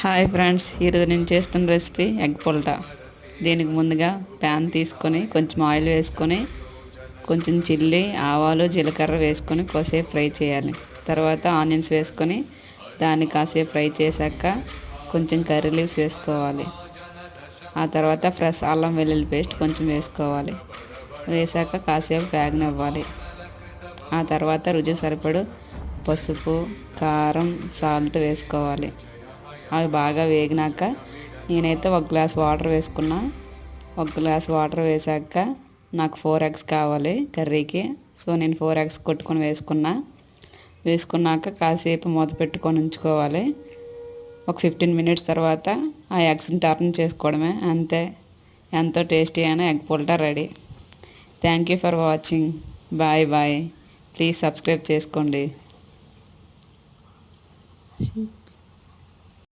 Hi friends, ఈరోజు నేను చేస్తున్న రెసిపీ ఎగ్ పొల్టా. దీనికి ముందుగా ప్యాన్ తీసుకొని కొంచెం ఆయిల్ వేసుకొని కొంచెం చిల్లీ, ఆవాలు, జీలకర్ర వేసుకొని కాసేపు ఫ్రై చేయాలి. తర్వాత ఆనియన్స్ వేసుకొని దాన్ని కాసేపు ఫ్రై చేశాక కొంచెం కర్రీ లీవ్స్ వేసుకోవాలి. ఆ తర్వాత ఫ్రెష్ అల్లం వెల్లుల్లి పేస్ట్ కొంచెం వేసుకోవాలి. వేసాక కాసేపు వేగనివ్వాలి. ఆ తర్వాత రుచి సరిపడు పసుపు, కారం, సాల్ట్ వేసుకోవాలి. అవి బాగా వేగినాక నేనైతే ఒక గ్లాస్ వాటర్ వేసుకున్నా. ఒక గ్లాస్ వాటర్ వేసాక నాకు 4 eggs కావాలి కర్రీకి. సో నేను 4 eggs కొట్టుకొని వేసుకున్నాక కాసేపు మూత పెట్టుకొని ఉంచుకోవాలి. ఒక 15 minutes తర్వాత ఆ ఎగ్స్ని టర్న్ చేసుకోవడమే, అంతే. ఎంతో టేస్టీ అయిన ఎగ్ పొల్టా ready. Thank you for watching. Bye bye. Please subscribe చేసుకోండి.